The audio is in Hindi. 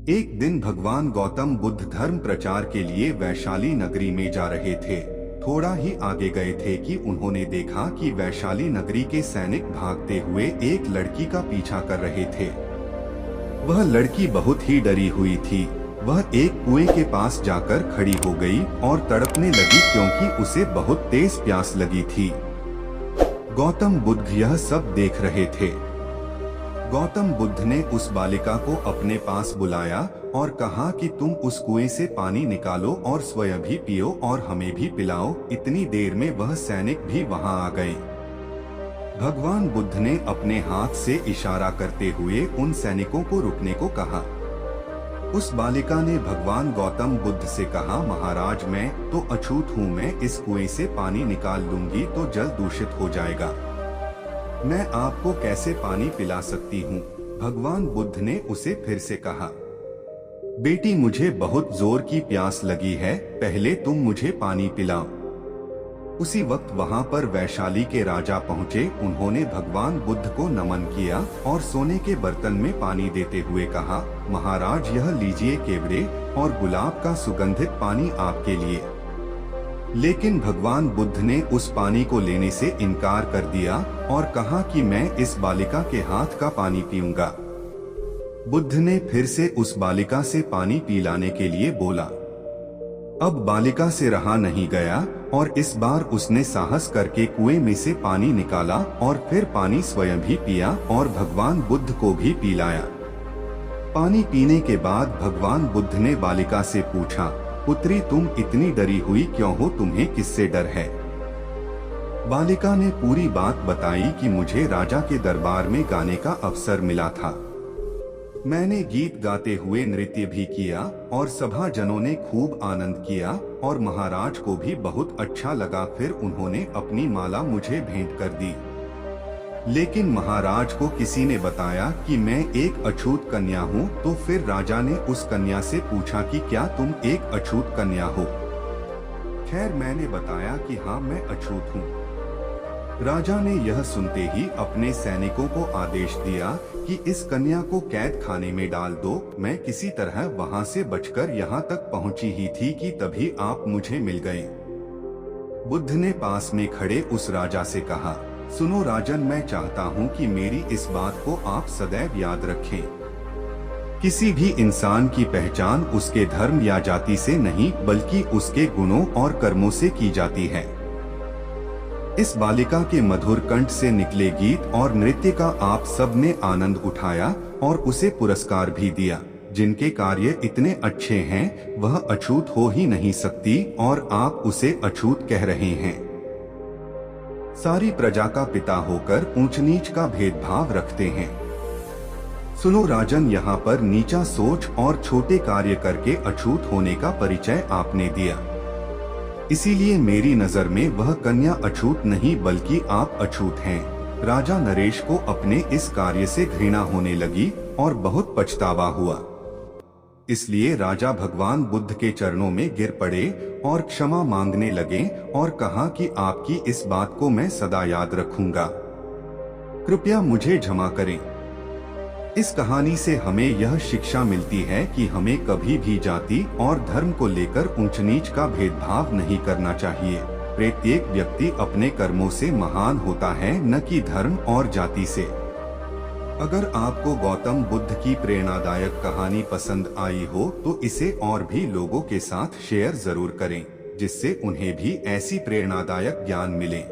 एक दिन भगवान गौतम बुद्ध धर्म प्रचार के लिए वैशाली नगरी में जा रहे थे। थोड़ा ही आगे गए थे कि उन्होंने देखा कि वैशाली नगरी के सैनिक भागते हुए एक लड़की का पीछा कर रहे थे। वह लड़की बहुत ही डरी हुई थी। वह एक कुएं के पास जाकर खड़ी हो गई और तड़पने लगी क्योंकि उसे बहुत तेज प्यास लगी थी। गौतम बुद्ध यह सब देख रहे थे। गौतम बुद्ध ने उस बालिका को अपने पास बुलाया और कहा कि तुम उस कुएं से पानी निकालो और स्वयं भी पियो और हमें भी पिलाओ। इतनी देर में वह सैनिक भी वहां आ गए। भगवान बुद्ध ने अपने हाथ से इशारा करते हुए उन सैनिकों को रुकने को कहा। उस बालिका ने भगवान गौतम बुद्ध से कहा, महाराज मैं तो अछूत हूँ, मैं इस कुएं से पानी निकाल लूंगी तो जल दूषित हो जाएगा। मैं आपको कैसे पानी पिला सकती हूँ? भगवान बुद्ध ने उसे फिर से कहा, बेटी मुझे बहुत जोर की प्यास लगी है, पहले तुम मुझे पानी पिलाओ। उसी वक्त वहाँ पर वैशाली के राजा पहुँचे। उन्होंने भगवान बुद्ध को नमन किया और सोने के बर्तन में पानी देते हुए कहा, महाराज यह लीजिए केवड़े और गुलाब का सुगंधित पानी आपके लिए। लेकिन भगवान बुद्ध ने उस पानी को लेने से इनकार कर दिया और कहा कि मैं इस बालिका के हाथ का पानी पीऊंगा। बुद्ध ने फिर से उस बालिका से पानी पिलाने के लिए बोला। अब बालिका से रहा नहीं गया और इस बार उसने साहस करके कुएं में से पानी निकाला और फिर पानी स्वयं भी पिया और भगवान बुद्ध को भी पिलाया। पानी पीने के बाद भगवान बुद्ध ने बालिका से पूछा, पुत्री तुम इतनी डरी हुई क्यों हो, तुम्हें किससे डर है? बालिका ने पूरी बात बताई कि मुझे राजा के दरबार में गाने का अवसर मिला था। मैंने गीत गाते हुए नृत्य भी किया और सभा जनों ने खूब आनंद किया और महाराज को भी बहुत अच्छा लगा। फिर उन्होंने अपनी माला मुझे भेंट कर दी। लेकिन महाराज को किसी ने बताया कि मैं एक अछूत कन्या हूँ। तो फिर राजा ने उस कन्या से पूछा कि क्या तुम एक अछूत कन्या हो? खैर मैंने बताया कि हाँ मैं अछूत हूँ। राजा ने यह सुनते ही अपने सैनिकों को आदेश दिया कि इस कन्या को कैद खाने में डाल दो। मैं किसी तरह वहाँ से बचकर यहाँ तक पहुँची ही थी कि तभी आप मुझे मिल गए। बुद्ध ने पास में खड़े उस राजा से कहा, सुनो राजन, मैं चाहता हूँ कि मेरी इस बात को आप सदैव याद रखें। किसी भी इंसान की पहचान उसके धर्म या जाति से नहीं बल्कि उसके गुणों और कर्मों से की जाती है। इस बालिका के मधुर कंठ से निकले गीत और नृत्य का आप सब ने आनंद उठाया और उसे पुरस्कार भी दिया। जिनके कार्य इतने अच्छे हैं वह अछूत हो ही नहीं सकती और आप उसे अछूत कह रहे हैं। सारी प्रजा का पिता होकर ऊंच नीच का भेदभाव रखते हैं। सुनो राजन, यहाँ पर नीचा सोच और छोटे कार्य करके अछूत होने का परिचय आपने दिया। इसीलिए मेरी नजर में वह कन्या अछूत नहीं बल्कि आप अछूत हैं। राजा नरेश को अपने इस कार्य से घृणा होने लगी और बहुत पछतावा हुआ। इसलिए राजा भगवान बुद्ध के चरणों में गिर पड़े और क्षमा मांगने लगे और कहा कि आपकी इस बात को मैं सदा याद रखूंगा, कृपया मुझे क्षमा करें। इस कहानी से हमें यह शिक्षा मिलती है कि हमें कभी भी जाति और धर्म को लेकर ऊंच नीच का भेदभाव नहीं करना चाहिए। प्रत्येक व्यक्ति अपने कर्मों से महान होता है, न कि धर्म और जाति से। अगर आपको गौतम बुद्ध की प्रेरणादायक कहानी पसंद आई हो तो इसे और भी लोगों के साथ शेयर जरूर करें, जिससे उन्हें भी ऐसी प्रेरणादायक ज्ञान मिले।